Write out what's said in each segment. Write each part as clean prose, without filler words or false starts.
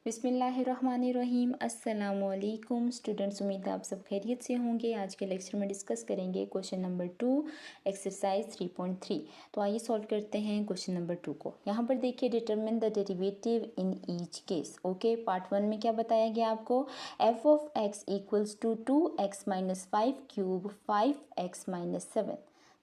बिस्मिल्लाहिर्रहमानिर्रहीम। अस्सलामुअलैकुम स्टूडेंट्स, उम्मीद है आप सब खैरियत से होंगे। आज के लेक्चर में डिस्कस करेंगे क्वेश्चन नंबर 2 एक्सरसाइज 3.3। तो आइए सॉल्व करते हैं क्वेश्चन नंबर 2 को। यहाँ पर देखिए, determine the derivative in each case. Okay, part 1 में क्या बताया गया आपको, f of x equals to 2x-5 cube 5x-7।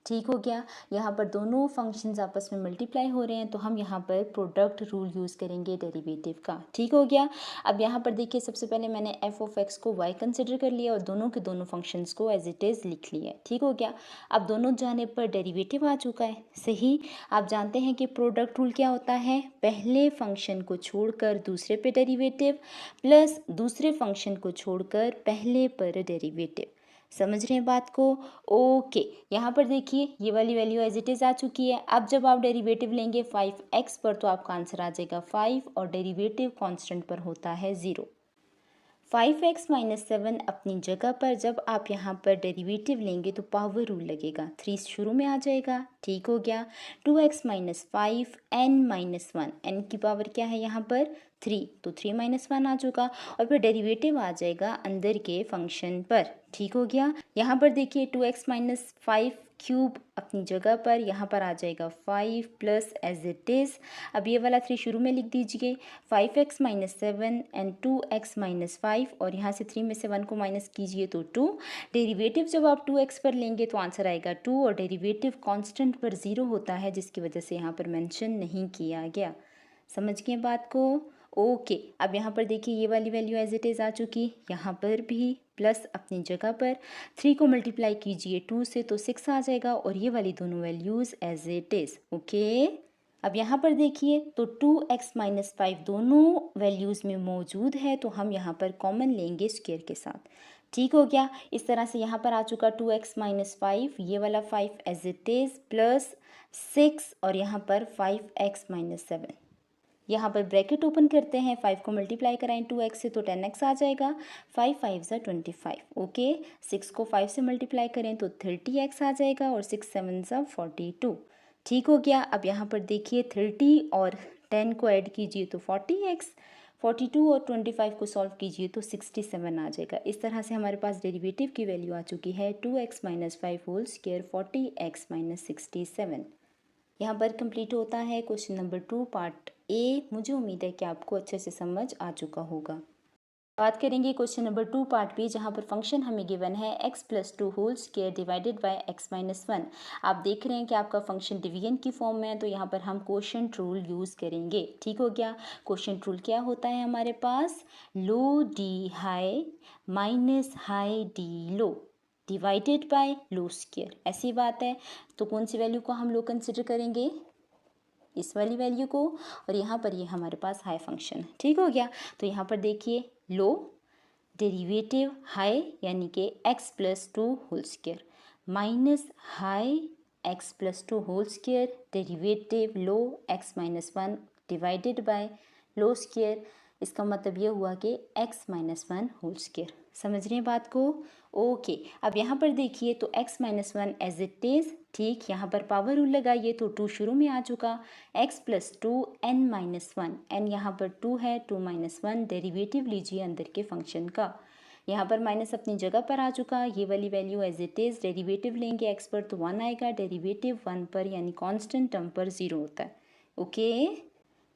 ठीक हो गया। यहाँ पर दोनों फंक्शंस आपस में मल्टीप्लाई हो रहे हैं, तो हम यहाँ पर प्रोडक्ट रूल यूज़ करेंगे डेरिवेटिव का। ठीक हो गया। अब यहाँ पर देखिए, सबसे पहले मैंने एफ ऑफ एक्स को वाई कंसिडर कर लिया और दोनों के दोनों फंक्शंस को एज इट इज़ लिख लिया। ठीक हो गया। अब दोनों जाने पर डेरिवेटिव आ चुका है। सही। आप जानते हैं कि प्रोडक्ट रूल क्या होता है, पहले फंक्शन को छोड़कर दूसरे पे डेरिवेटिव प्लस दूसरे फंक्शन को छोड़कर पहले पर डेरिवेटिव। समझ रहे हैं बात को। ओके, यहाँ पर देखिए ये वाली वैल्यू एज इट इज़ आ चुकी है। अब जब आप डेरिवेटिव लेंगे 5x पर तो आपका आंसर आ जाएगा 5 और डेरिवेटिव कांस्टेंट पर होता है 0। 5x-7 अपनी जगह पर जब आप यहाँ पर डेरिवेटिव लेंगे तो पावर रूल लगेगा, 3 शुरू में आ जाएगा। ठीक हो गया। 2x-5 n-1, n की पावर क्या है यहाँ पर 3, तो 3-1 आ चुका और फिर डेरिवेटिव आ जाएगा अंदर के फंक्शन पर। ठीक हो गया। यहाँ पर देखिए 2x-5 क्यूब अपनी जगह पर, यहाँ पर आ जाएगा 5 प्लस एज इट इज़। अब ये वाला 3 शुरू में लिख दीजिए, 5x-7 एंड 2x-5 और यहाँ से 3 में से 1 को माइनस कीजिए तो 2। डेरिवेटिव जब आप 2x पर लेंगे तो आंसर आएगा 2 और डेरिवेटिव कांस्टेंट पर 0 होता है, जिसकी वजह से यहाँ पर मेंशन नहीं किया गया। समझ गए बात को। ओके, अब यहाँ पर देखिए ये वाली वैल्यू एज इट इज़ आ चुकी, यहाँ पर भी प्लस अपनी जगह पर 3 को मल्टीप्लाई कीजिए 2 से तो 6 आ जाएगा और ये वाली दोनों values as it is. Okay, अब यहाँ पर देखिए तो 2x-5 दोनों वैल्यूज़ में मौजूद है, तो हम यहाँ पर कॉमन लेंगे स्क्वायर के साथ। ठीक हो गया। इस तरह से यहाँ पर आ चुका 2x-5, ये वाला 5 एज इट इज़ प्लस 6 और यहाँ पर 5x-7। यहाँ पर ब्रैकेट ओपन करते हैं, 5 को मल्टीप्लाई कराएं 2x से तो 10x आ जाएगा, 5×5 = 25। ओके, 6 को 5 से मल्टीप्लाई करें तो 30x आ जाएगा और 6×7 = 42। ठीक हो गया। अब यहाँ पर देखिए 30 और 10 को ऐड कीजिए तो 40x, 42 और 25 को सॉल्व कीजिए तो 67 आ जाएगा। इस तरह से हमारे पास डेरिवेटिव की वैल्यू आ चुकी है 2x-5 होल स्क्वायर 40x-67। यहाँ पर कंप्लीट होता है क्वेश्चन नंबर 2 पार्ट ए। मुझे उम्मीद है कि आपको अच्छे से समझ आ चुका होगा। बात करेंगे क्वेश्चन नंबर 2 पार्ट बी, जहाँ पर फंक्शन हमें गिवन है x+2 whole square divided by x-1। आप देख रहे हैं कि आपका फंक्शन डिवीजन की फॉर्म में है, तो यहाँ पर हम क्वोशिएंट रूल यूज़ करेंगे। ठीक हो गया। क्वोशिएंट रूल क्या होता है हमारे पास, low D high minus high D low divided by low square. ऐसी बात है, तो कौन सी वैल्यू को हम लो कंसिडर करेंगे, इस वाली वैल्यू को, और यहाँ पर ये हमारे पास हाई फंक्शन है। ठीक हो गया। तो यहाँ पर देखिए लो डेरिवेटिव हाई यानी कि x+2 whole square minus high x+2 whole square derivative low x-1 divided by low square. इसका मतलब ये हुआ कि x-1 होल स्क्वायर। समझ रहे हैं बात को। ओके, अब यहाँ पर देखिए तो x-1 एज इट इज़। ठीक, यहाँ पर पावर रूल लगाइए तो 2 शुरू में आ चुका, x+2 n-1, n यहाँ पर 2 है, 2-1 डेरिवेटिव लीजिए अंदर के फंक्शन का। यहाँ पर माइनस अपनी जगह पर आ चुका, ये वाली value as it is. Derivative लेंगे x पर तो 1 आएगा, डेरिवेटिव 1 पर यानी कांस्टेंट टर्म पर 0 होता है। ओके,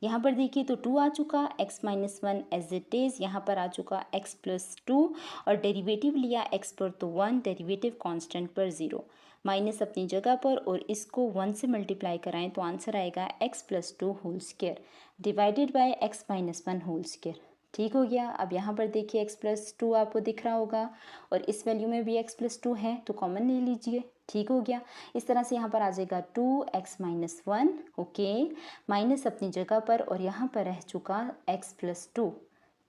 यहाँ पर देखिए तो 2 आ चुका, x-1 एज इट इज़। यहाँ पर आ चुका x+2 और डेरिवेटिव लिया x पर तो 1, डेरिवेटिव कांस्टेंट पर 0, माइनस अपनी जगह पर और इसको 1 से मल्टीप्लाई कराएं तो आंसर आएगा x+2 whole square divided by x-1 whole square. ठीक हो गया। अब यहाँ पर देखिए x+2 आपको दिख रहा होगा और इस वैल्यू में भी x+2 है, तो कॉमन ले लीजिए। ठीक हो गया। इस तरह से यहाँ पर आ जाएगा 2x-1। ओके, माइनस अपनी जगह पर और यहाँ पर रह चुका x+2।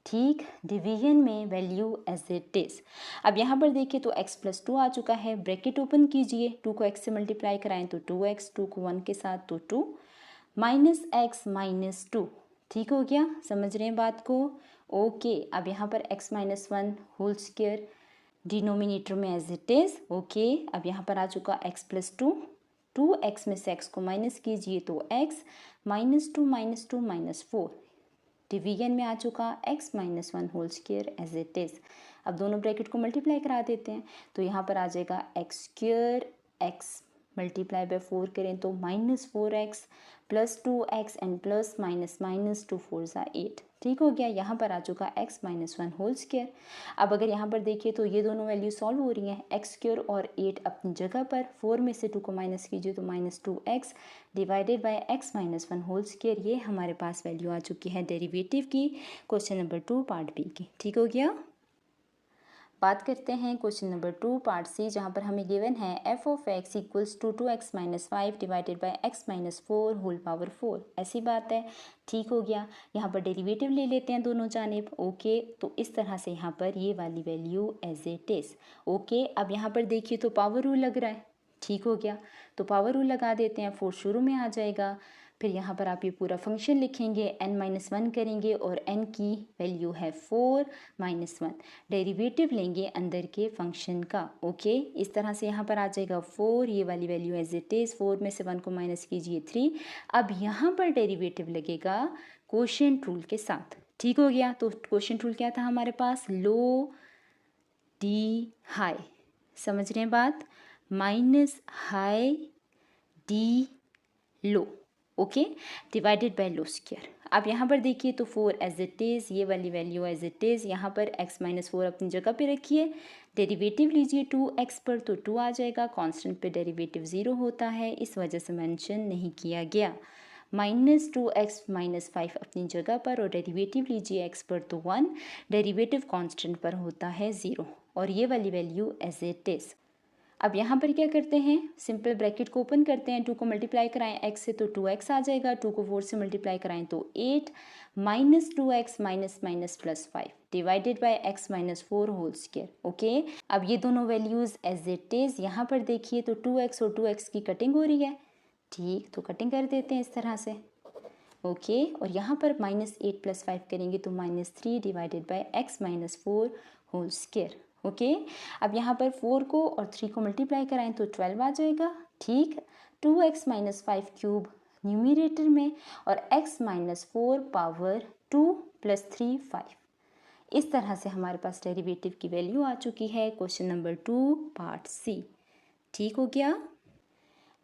ठीक, डिवीजन में वैल्यू एज इट इज़। अब यहाँ पर देखिए तो x+2 आ चुका है, ब्रैकेट ओपन कीजिए, 2 को x से मल्टीप्लाई कराएं तो 2x, 2 को 1 के साथ तो 2, माइनस x माइनस 2। ठीक हो गया। समझ रहे हैं बात को। ओके, अब यहाँ पर x-1 होल स्क्वायर डिनोमिनेटर में एज इट इज़। ओके, अब यहाँ पर आ चुका x+2, 2x में से x को माइनस कीजिए तो x, -2 -2 -4, डिवीजन में आ चुका x minus one whole square as it is. अब दोनों ब्रैकेट को मल्टीप्लाई करा देते हैं, तो यहाँ पर आ जाएगा x square, x multiply by 4 करें तो -4x plus 2x and plus minus minus 2 4 ज़ा 8। ठीक हो गया, यहाँ पर आ चुका x minus one whole square. अब अगर यहाँ पर देखिए तो ये दोनों वैल्यू सॉल्व हो रही हैं, एक्स स्क्वायर और 8 अपनी जगह पर, 4 में से 2 को माइनस कीजिए तो -2x divided by x minus one whole square. ये हमारे पास वैल्यू आ चुकी है डेरिवेटिव की, क्वेश्चन नंबर 2 पार्ट बी की। ठीक हो गया। बात करते हैं क्वेश्चन नंबर 2 पार्ट सी, जहाँ पर हमें गिवन है f of x equals to 2x minus 5 divided by x minus 4 whole power 4। ऐसी बात है। ठीक हो गया, यहाँ पर डेरिवेटिव ले लेते हैं दोनों जानिब। ओके, तो इस तरह से यहाँ पर ये वाली value as it is. Okay, अब यहाँ पर देखिए तो पावर रूल लग रहा है। ठीक हो गया, तो पावर रूल लगा देते हैं, 4 शुरू में आ जाएगा। फिर यहाँ पर आप ये पूरा फंक्शन लिखेंगे, n-1 करेंगे और n की वैल्यू है 4 माइनस 1। डेरिवेटिव लेंगे अंदर के फंक्शन का। ओके, इस तरह से यहाँ पर आ जाएगा 4, ये वाली वैल्यू एज इट इज़। 4 में से 1 को माइनस कीजिए 3। अब यहाँ पर डेरिवेटिव लगेगा क्वोशिएंट रूल के साथ। ठीक हो गया, तो क्वोशिएंट रूल क्या था हमारे पास, लो डी हाई, समझ रहे हैं बात, minus high D low. Okay, divided by low square. अब यहाँ पर देखिए तो 4 एज इट इज़, ये वाली वैल्यू एज इट इज़। यहाँ पर x माइनस 4 अपनी जगह पे रखिए, डेरिवेटिव लीजिए 2x पर तो 2 आ जाएगा। कांस्टेंट पे डेरिवेटिव 0 होता है, इस वजह से मेंशन नहीं किया गया। -2x माइनस 5 अपनी जगह पर और डेरिवेटिव लीजिए x पर तो 1, डेरिवेटिव कांस्टेंट पर होता है 0 और ये वाली वैल्यू एज इट इज़। अब यहाँ पर क्या करते हैं, सिंपल ब्रैकेट को ओपन करते हैं, 2 को मल्टीप्लाई कराएं x से तो 2x आ जाएगा, 2 को 4 से मल्टीप्लाई कराएं तो 8, -2x minus minus plus 5 divided by x minus 4 whole square. Okay, अब ये दोनों वैल्यूज़ एज इट इज़। यहाँ पर देखिए तो 2x और 2x की कटिंग हो रही है। ठीक, तो कटिंग कर देते हैं इस तरह से। ओके, और यहाँ पर -8 प्लस 5 करेंगे तो -3 divided by x minus 4 whole square. Okay, अब यहाँ पर 4 को और 3 को मल्टीप्लाई कराएं तो 12 आ जाएगा। ठीक, 2x माइनस 5 क्यूब न्यूमिरेटर में और x माइनस 4 पावर 2 प्लस 3 5। इस तरह से हमारे पास डेरिवेटिव की वैल्यू आ चुकी है, क्वेश्चन नंबर 2 पार्ट सी। ठीक हो गया।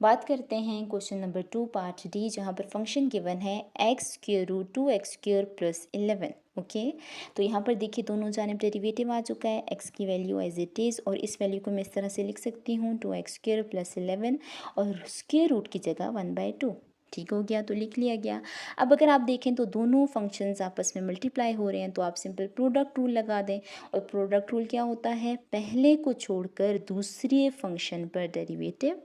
बात करते हैं क्वेश्चन नंबर 2 पार्ट डी, जहाँ पर फंक्शन गिवन है x square root 2x square plus 11। Okay, तो यहाँ पर देखिए दोनों जानिब डेरिवेटिव आ चुका है, x की वैल्यू एज इट इज़ और इस वैल्यू को मैं इस तरह से लिख सकती हूँ 2x स्क्वायर प्लस 11 और स्क्वायर रूट की जगह 1/2। ठीक हो गया, तो लिख लिया गया। अब अगर आप देखें तो दोनों फंक्शंस आपस में मल्टीप्लाई हो रहे हैं, तो आप सिंपल प्रोडक्ट रूल लगा दें। और प्रोडक्ट रूल क्या होता है, पहले को छोड़कर दूसरे फंक्शन पर डेरिवेटिव,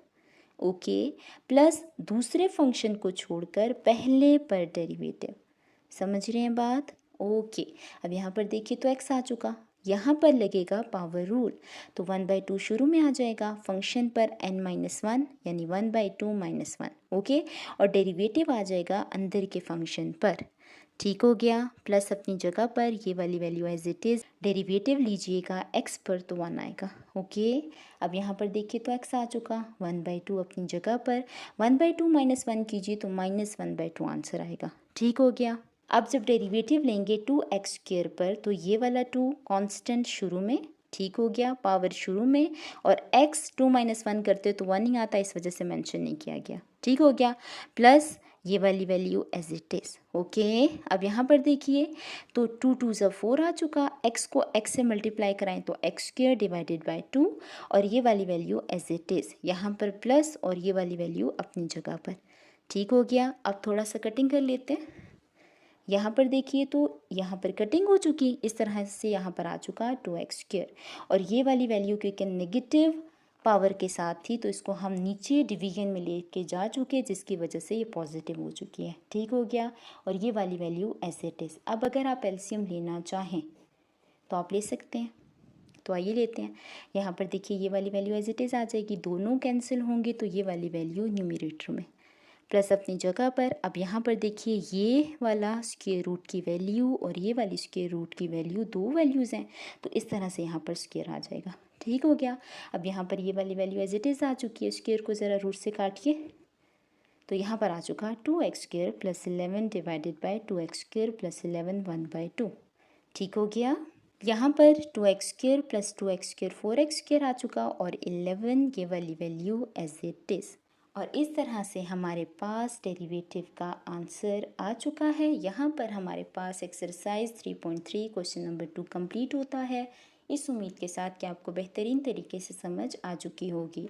ओके, प्लस दूसरे फंक्शन को छोड़कर पहले पर डेरिवेटिव। समझ रहे हैं बात। ओके, अब यहाँ पर देखिए तो x आ चुका, यहाँ पर लगेगा पावर रूल, तो 1/2 शुरू में आ जाएगा, फंक्शन पर n-1 यानी 1/2 माइनस 1। ओके, और डेरिवेटिव आ जाएगा अंदर के फंक्शन पर। ठीक हो गया, प्लस अपनी जगह पर ये वाली value as it is, derivative लीजिएगा x पर तो 1 आएगा। ओके, अब यहाँ पर देखिए तो x आ चुका, 1/2 अपनी जगह पर, 1/2 माइनस 1 कीजिए तो -1/2 आंसर आएगा। ठीक हो गया। अब जब डेरिवेटिव लेंगे 2x स्क्वायर पर तो ये वाला 2 कांस्टेंट शुरू में, ठीक हो गया, पावर शुरू में, और x 2 माइनस 1 करते तो 1 ही आता, इस वजह से मेंशन नहीं किया गया। ठीक हो गया, प्लस ये वाली value as it is. Okay, अब यहाँ पर देखिए तो 2 2 ज़ा 4 आ चुका, x को x से मल्टीप्लाई कराएं तो x स्क्वायर डिवाइडेड बाय 2 और ये वाली वैल्यू एज इट इज़, यहाँ पर प्लस और ये वाली वैल्यू अपनी जगह पर। ठीक हो गया, अब थोड़ा सा कटिंग कर लेते हैं। यहाँ पर देखिए तो यहाँ पर कटिंग हो चुकी, इस तरह से यहाँ पर आ चुका 2x स्क्वायर और ये वाली वैल्यू क्योंकि नेगेटिव पावर के साथ थी तो इसको हम नीचे डिवीजन में लेके जा चुके, जिसकी वजह से ये पॉजिटिव हो चुकी है। ठीक हो गया, और ये वाली वैल्यू एज इट इज़। अब अगर आप एलसीएम लेना चाहें तो आप ले सकते हैं, तो आइए लेते हैं। यहाँ पर देखिए ये वाली वैल्यू एज इट इज़ आ जाएगी, दोनों कैंसिल होंगे तो ये वाली वैल्यू न्यूमरेटर में प्लस अपनी जगह पर। अब यहाँ पर देखिए ये वाला स्क्वायर रूट की वैल्यू और ये वाली स्क्वायर रूट की वैल्यू, दो वैल्यूज़ हैं, तो इस तरह से यहाँ पर स्क्वायर आ जाएगा। ठीक हो गया, अब यहाँ पर ये वाली वैल्यू एज इट इज़ आ चुकी है, स्क्वायर को ज़रा रूट से काटिए तो यहाँ पर आ चुका 2x² + 11 डिवाइडेड बाई 2x² + 11 1/2। ठीक हो गया। यहाँ पर 2x² + 2x² 4x² आ चुका और 11 ये वाली वैल्यू एज इट इज़। और इस तरह से हमारे पास डेरिवेटिव का आंसर आ चुका है। यहाँ पर हमारे पास एक्सरसाइज 3.3 क्वेश्चन नंबर 2 कंप्लीट होता है। इस उम्मीद के साथ कि आपको बेहतरीन तरीके से समझ आ चुकी होगी।